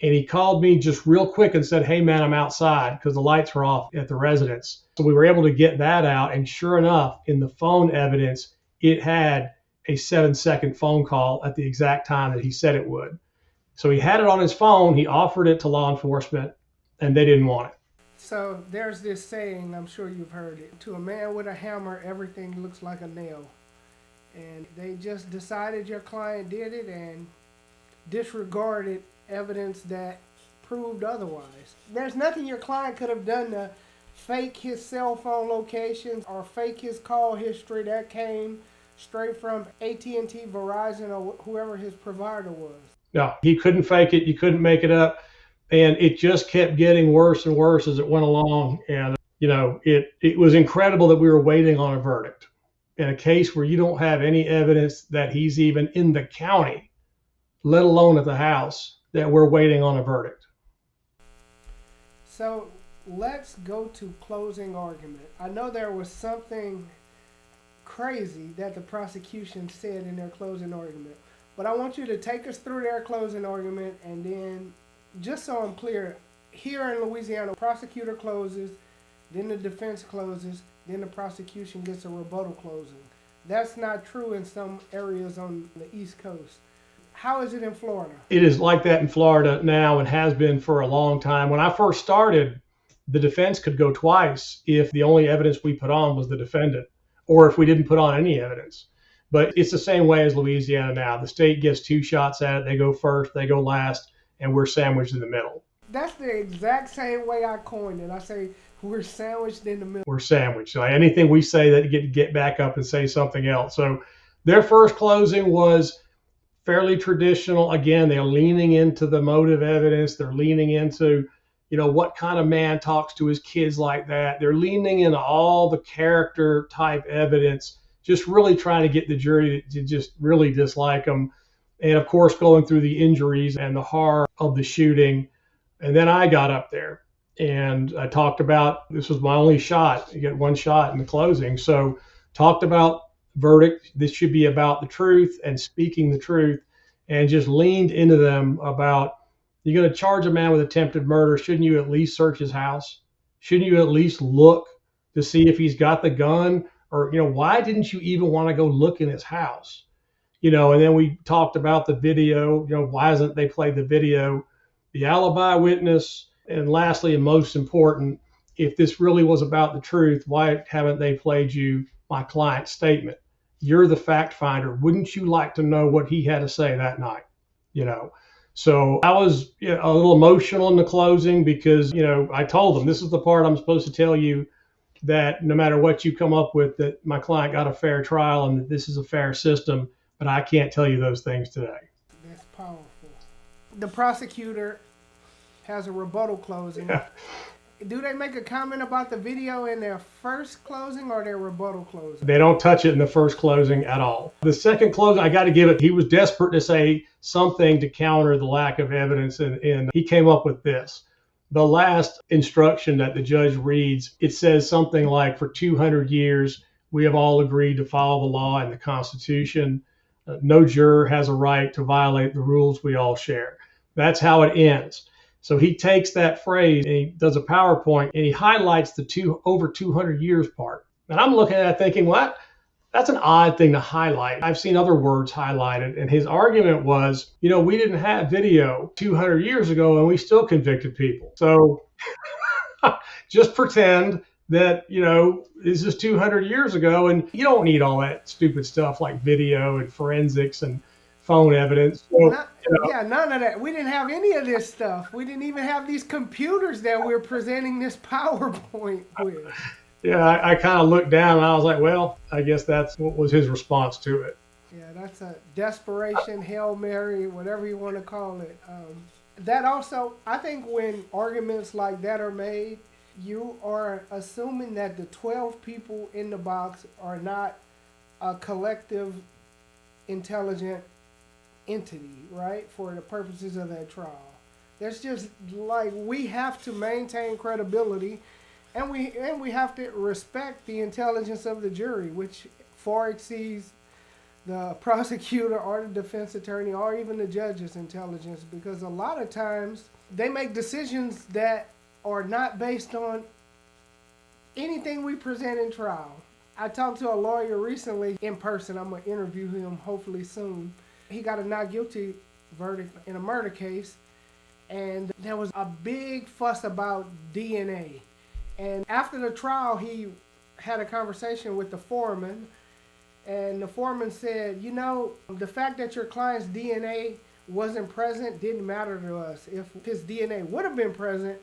And he called me just real quick and said, "Hey man, I'm outside," because the lights were off at the residence. So we were able to get that out. And sure enough, in the phone evidence, it had a 7-second phone call at the exact time that he said it would. So he had it on his phone. He offered it to law enforcement and they didn't want it. So there's this saying, I'm sure you've heard it: to a man with a hammer, everything looks like a nail. And they just decided your client did it, and disregarded evidence that proved otherwise. There's nothing your client could have done to fake his cell phone locations or fake his call history that came straight from AT&T, Verizon, or whoever his provider was. No, he couldn't fake it. You couldn't make it up. And it just kept getting worse and worse as it went along. And, it was incredible that we were waiting on a verdict in a case where you don't have any evidence that he's even in the county, let alone at the house, that we're waiting on a verdict. So let's go to closing argument. I know there was something crazy that the prosecution said in their closing argument, but I want you to take us through their closing argument, and then, just so I'm clear, here in Louisiana, the prosecutor closes, then the defense closes, then the prosecution gets a rebuttal closing. That's not true in some areas on the East Coast. How is it in Florida? It is like that in Florida now and has been for a long time. When I first started, the defense could go twice if the only evidence we put on was the defendant, or if we didn't put on any evidence. But it's the same way as Louisiana now. The state gets 2 shots at it. They go first, they go last, and we're sandwiched in the middle. That's the exact same way I coined it. I say we're sandwiched in the middle. We're sandwiched. So anything we say, that get back up and say something else. So their first closing was fairly traditional. Again, they're leaning into the motive evidence. They're leaning into, what kind of man talks to his kids like that. They're leaning into all the character type evidence, just really trying to get the jury to just really dislike them. And of course, going through the injuries and the horror of the shooting. And then I got up there and I talked about, this was my only shot. You get 1 shot in the closing. So talked about verdict. This should be about the truth and speaking the truth, and just leaned into them about, you're going to charge a man with attempted murder. Shouldn't you at least search his house? Shouldn't you at least look to see if he's got the gun? Or, why didn't you even want to go look in his house? And then we talked about the video, why hasn't they played the video, the alibi witness, and lastly, and most important, if this really was about the truth, why haven't they played you my client's statement? You're the fact finder. Wouldn't you like to know what he had to say that night? So I was a little emotional in the closing because, I told them, this is the part I'm supposed to tell you, that no matter what you come up with, that my client got a fair trial and that this is a fair system, but I can't tell you those things today. That's powerful. The prosecutor has a rebuttal closing. Yeah. Do they make a comment about the video in their first closing or their rebuttal closing? They don't touch it in the first closing at all. The second closing, I got to give it, he was desperate to say something to counter the lack of evidence, and he came up with this. The last instruction that the judge reads, it says something like, for 200 years, we have all agreed to follow the law and the Constitution. No juror has a right to violate the rules we all share. That's how it ends. So he takes that phrase and he does a PowerPoint and he highlights the over 200 years part. And I'm looking at it thinking, what? That's an odd thing to highlight. I've seen other words highlighted. And his argument was, we didn't have video 200 years ago and we still convicted people. So just pretend that, this is 200 years ago and you don't need all that stupid stuff like video and forensics and phone evidence. So, yeah, none of that. We didn't have any of this stuff. We didn't even have these computers that we're presenting this PowerPoint with. Yeah, I kind of looked down and I was like, well, I guess that's what was his response to it. Yeah, that's a desperation, Hail Mary, whatever you want to call it. That also, I think when arguments like that are made, you are assuming that the 12 people in the box are not a collective, intelligent entity, right, for the purposes of that trial. That's just like, we have to maintain credibility, and we have to respect the intelligence of the jury, which far exceeds the prosecutor or the defense attorney or even the judge's intelligence, because a lot of times they make decisions that are not based on anything we present in trial. I talked to a lawyer recently in person. I'm going to interview him hopefully soon. He got a not guilty verdict in a murder case, and there was a big fuss about DNA. And after the trial, he had a conversation with the foreman, and the foreman said, the fact that your client's DNA wasn't present didn't matter to us. If his DNA would have been present,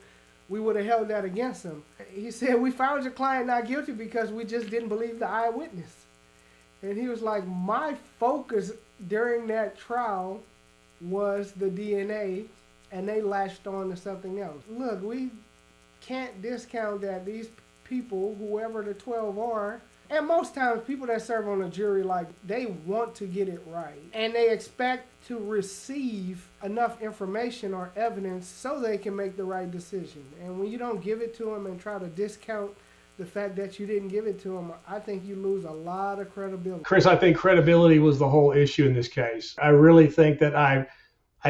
we would have held that against him. He said, we found your client not guilty because we just didn't believe the eyewitness. And he was like, my focus during that trial was the DNA, and they latched on to something else. Look, we can't discount that these people, whoever the 12 are, and most times people that serve on a jury, like, they want to get it right. And they expect to receive enough information or evidence so they can make the right decision. And when you don't give it to them and try to discount the fact that you didn't give it to them, I think you lose a lot of credibility. Chris, I think credibility was the whole issue in this case. I really think that I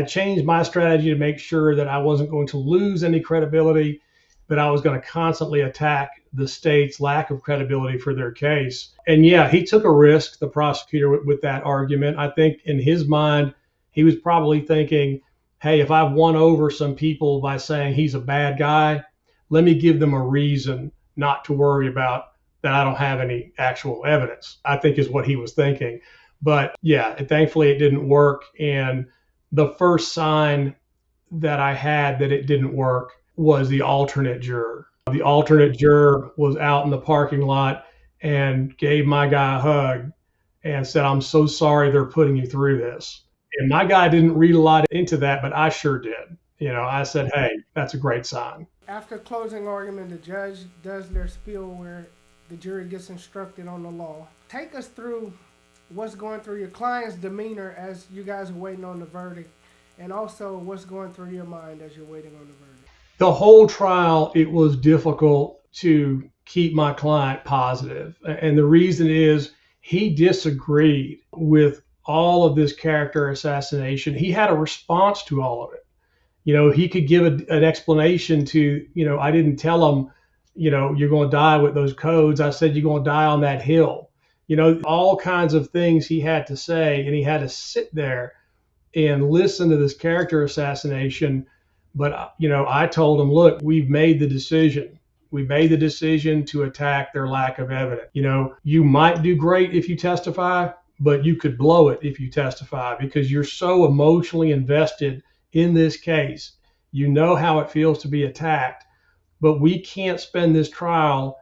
changed my strategy to make sure that I wasn't going to lose any credibility, but I was going to constantly attack the state's lack of credibility for their case. And yeah, he took a risk, the prosecutor, with that argument. I think in his mind, he was probably thinking, hey, if I've won over some people by saying he's a bad guy, let me give them a reason not to worry about that I don't have any actual evidence, I think is what he was thinking. But yeah, thankfully it didn't work. And the first sign that I had that it didn't work was the alternate juror. The alternate juror was out in the parking lot and gave my guy a hug and said, I'm so sorry they're putting you through this. And my guy didn't read a lot into that, but I sure did. I said, hey, that's a great sign. After closing argument, the judge does their spiel where the jury gets instructed on the law. Take us through what's going through your client's demeanor as you guys are waiting on the verdict, and also what's going through your mind as you're waiting on the verdict. The whole trial, it was difficult to keep my client positive. And the reason is he disagreed with all of this character assassination. He had a response to all of it. He could give an explanation to, I didn't tell him, you're going to die with those codes. I said, you're going to die on that hill. All kinds of things he had to say, and he had to sit there and listen to this character assassination. But, I told him, look, we've made the decision. We made the decision to attack their lack of evidence. You might do great if you testify, but you could blow it if you testify because you're so emotionally invested in this case. You know how it feels to be attacked, but we can't spend this trial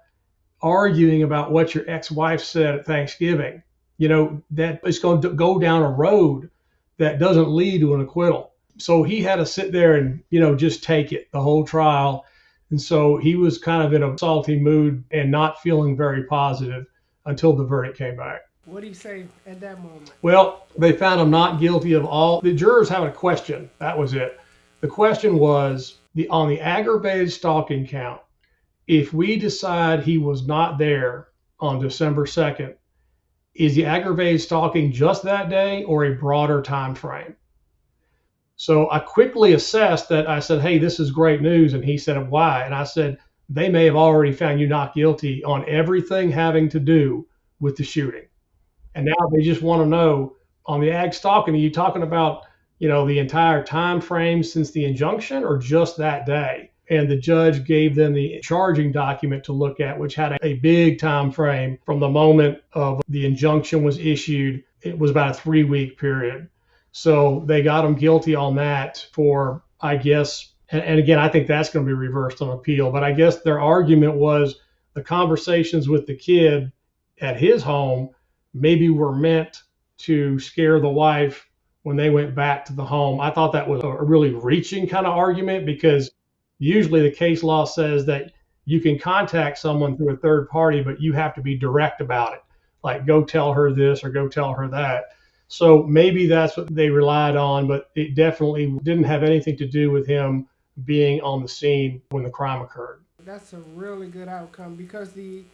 arguing about what your ex-wife said at Thanksgiving. That it's going to go down a road that doesn't lead to an acquittal. So he had to sit there and, just take it the whole trial. And so he was kind of in a salty mood and not feeling very positive until the verdict came back. What did he say at that moment? Well, they found him not guilty of all. The jurors had a question. That was it. The question was on the aggravated stalking count, if we decide he was not there on December 2nd, is the aggravated stalking just that day or a broader time frame? So I quickly assessed that. I said, hey, this is great news. And he said, why? And I said, they may have already found you not guilty on everything having to do with the shooting. And now they just want to know on the ag stalking, are you talking about, the entire time frame since the injunction or just that day? And the judge gave them the charging document to look at, which had a big time frame from the moment of the injunction was issued. It was about a 3-week period. So they got him guilty on that for, I guess, and again, I think that's going to be reversed on appeal. But I guess their argument was the conversations with the kid at his home maybe were meant to scare the wife when they went back to the home. I thought that was a really reaching kind of argument because usually the case law says that you can contact someone through a third party, but you have to be direct about it. Like, go tell her this or go tell her that. So maybe that's what they relied on, but it definitely didn't have anything to do with him being on the scene when the crime occurred. That's a really good outcome because the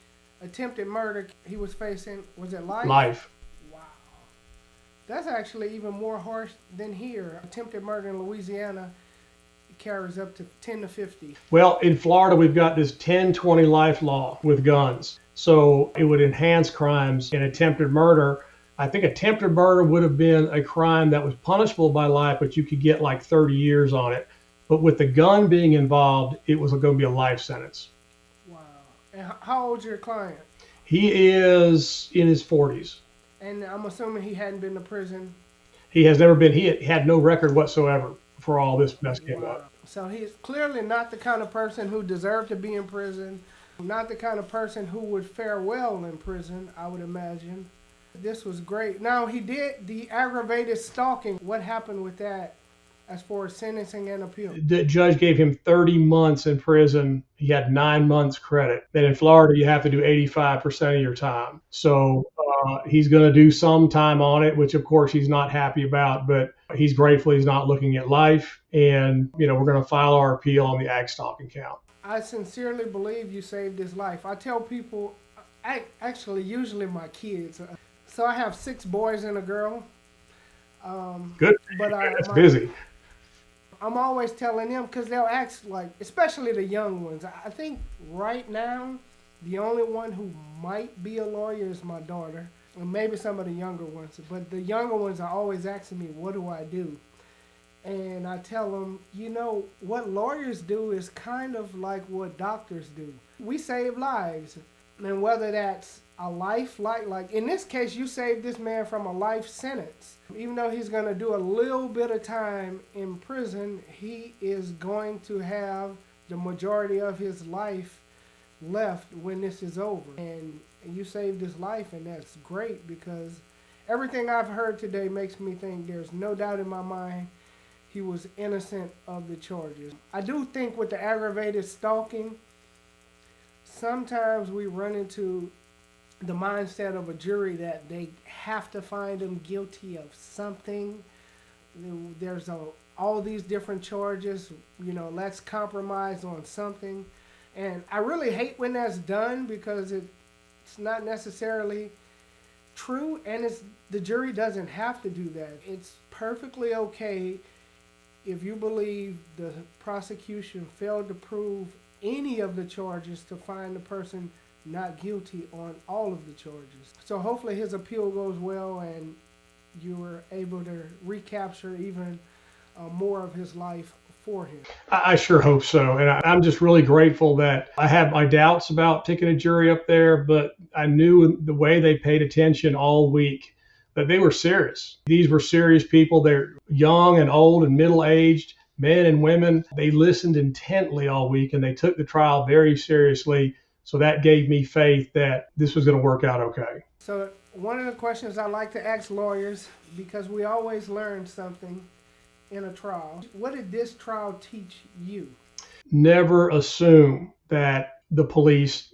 attempted murder he was facing, was it life? Life. Wow. That's actually even more harsh than here. Attempted murder in Louisiana carries up to 10 to 50. Well, in Florida, we've got this 10-20 life law with guns. So it would enhance crimes in attempted murder. I think attempted murder would have been a crime that was punishable by life, but you could get like 30 years on it. But with the gun being involved, it was going to be a life sentence. Wow. And how old's your client? He is in his 40s. And I'm assuming he hadn't been to prison. He has never been, he had no record whatsoever before all this mess came Wow. up. So he's clearly not the kind of person who deserved to be in prison, not the kind of person who would fare well in prison, I would imagine. This was great. Now, he did the aggravated stalking. What happened with that as far as sentencing and appeal? The judge gave him 30 months in prison. He had 9 months credit. Then in Florida, you have to do 85% of your time. So he's going to do some time on it, which of course he's not happy about, but he's grateful he's not looking at life. And, we're going to file our appeal on the ag stalking count. I sincerely believe you saved his life. I tell people, actually, usually my kids. So I have 6 boys and a girl. Good. But That's busy. I'm always telling them because they'll ask, like, especially the young ones. I think right now, the only one who might be a lawyer is my daughter, and maybe some of the younger ones. But the younger ones are always asking me, what do I do? And I tell them, what lawyers do is kind of like what doctors do. We save lives. And whether that's a life, like in this case, you saved this man from a life sentence. Even though he's going to do a little bit of time in prison, he is going to have the majority of his life left when this is over. And you saved his life, and that's great because everything I've heard today makes me think there's no doubt in my mind he was innocent of the charges. I do think with the aggravated stalking, sometimes we run into the mindset of a jury that they have to find him guilty of something. There's all these different charges, let's compromise on something. And I really hate when that's done because it's not necessarily true, and the jury doesn't have to do that. It's perfectly okay if you believe the prosecution failed to prove any of the charges to find the person not guilty on all of the charges. So hopefully his appeal goes well and you were able to recapture even more of his life for him. I sure hope so. And I'm just really grateful that I had my doubts about taking a jury up there, but I knew the way they paid attention all week that they were serious. These were serious people. They're young and old and middle-aged, men and women. They listened intently all week and they took the trial very seriously. So that gave me faith that this was going to work out okay. So one of the questions I like to ask lawyers, because we always learn something in a trial. What did this trial teach you? Never assume that the police,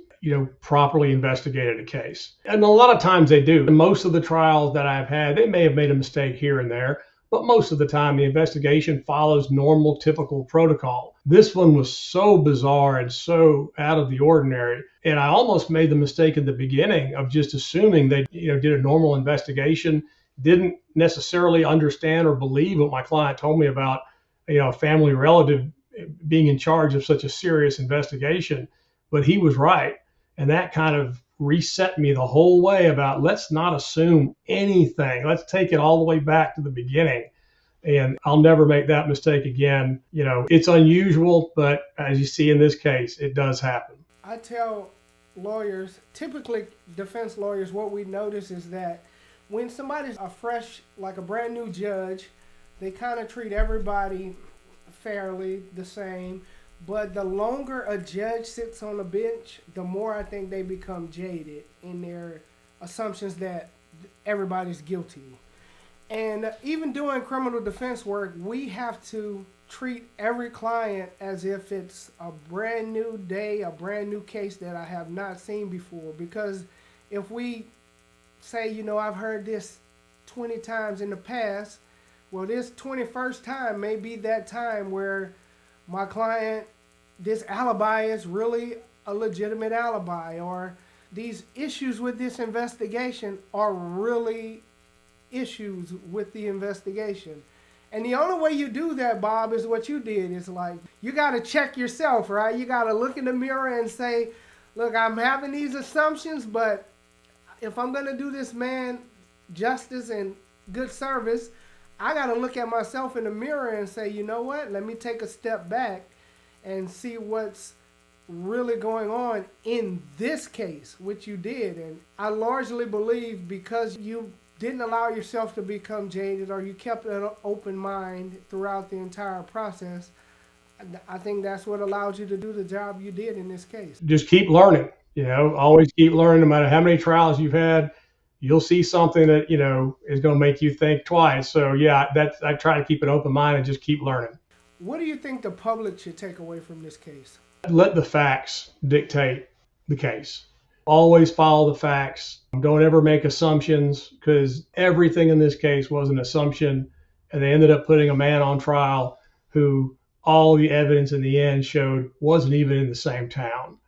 properly investigated a case. And a lot of times they do. And most of the trials that I've had, they may have made a mistake here and there, but most of the time the investigation follows normal, typical protocol. This one was so bizarre and so out of the ordinary. And I almost made the mistake in the beginning of just assuming they, did a normal investigation, didn't necessarily understand or believe what my client told me about, a family relative being in charge of such a serious investigation. But he was right. And that kind of reset me the whole way about let's not assume anything. Let's take it all the way back to the beginning. And I'll never make that mistake again. It's unusual, but as you see in this case, it does happen. I tell lawyers, typically defense lawyers, what we notice is that when somebody's a fresh, like a brand new judge, they kind of treat everybody fairly the same. But the longer a judge sits on the bench, the more I think they become jaded in their assumptions that everybody's guilty. And even doing criminal defense work, we have to treat every client as if it's a brand new day, a brand new case that I have not seen before. Because if we say, I've heard this 20 times in the past, well, this 21st time may be that time where my client, this alibi is really a legitimate alibi, or these issues with this investigation are really issues with the investigation. And the only way you do that, Bob, is what you did. It's like, you got to check yourself, right? You got to look in the mirror and say, look, I'm having these assumptions, but if I'm going to do this man justice and good service, I got to look at myself in the mirror and say, you know what? Let me take a step back and see what's really going on in this case, which you did. And I largely believe because you didn't allow yourself to become jaded, or you kept an open mind throughout the entire process, I think that's what allowed you to do the job you did in this case. Just keep learning. Always keep learning. No matter how many trials you've had, you'll see something that is going to make you think twice. So yeah, I try to keep an open mind and just keep learning. What do you think the public should take away from this case? Let the facts dictate the case. Always follow the facts. Don't ever make assumptions, because everything in this case was an assumption, and they ended up putting a man on trial who all the evidence in the end showed wasn't even in the same town.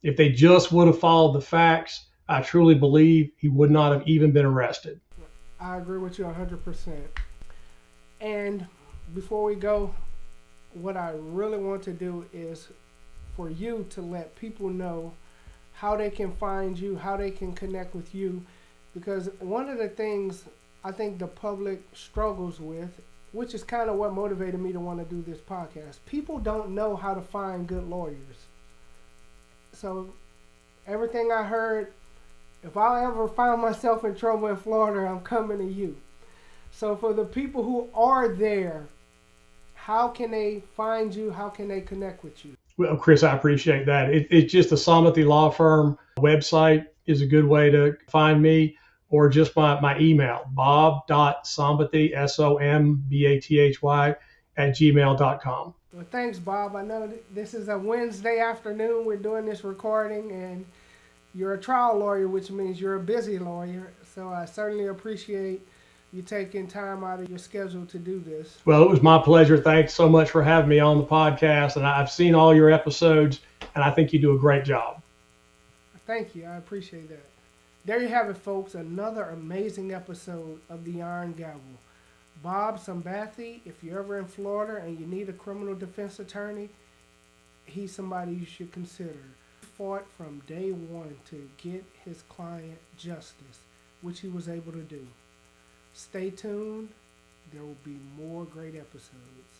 If they just would have followed the facts, I truly believe he would not have even been arrested. I agree with you 100%. And before we go, what I really want to do is for you to let people know how they can find you, how they can connect with you. Because one of the things I think the public struggles with, which is kind of what motivated me to want to do this podcast, people don't know how to find good lawyers. So everything I heard, if I ever find myself in trouble in Florida, I'm coming to you. So for the people who are there, how can they find you? How can they connect with you? Well, Chris, I appreciate that. It's just the Sombathy Law Firm website is a good way to find me, or just my email, bob.sombathy, SOMBATHY, @gmail.com. Well, thanks, Bob. I know this is a Wednesday afternoon. We're doing this recording, and you're a trial lawyer, which means you're a busy lawyer. So I certainly appreciate you taking time out of your schedule to do this. Well, it was my pleasure. Thanks so much for having me on the podcast. And I've seen all your episodes, and I think you do a great job. Thank you. I appreciate that. There you have it, folks. Another amazing episode of the Iron Gavel. Bob Sombathy, if you're ever in Florida and you need a criminal defense attorney, he's somebody you should consider. He fought from day one to get his client justice, which he was able to do. Stay tuned. There will be more great episodes.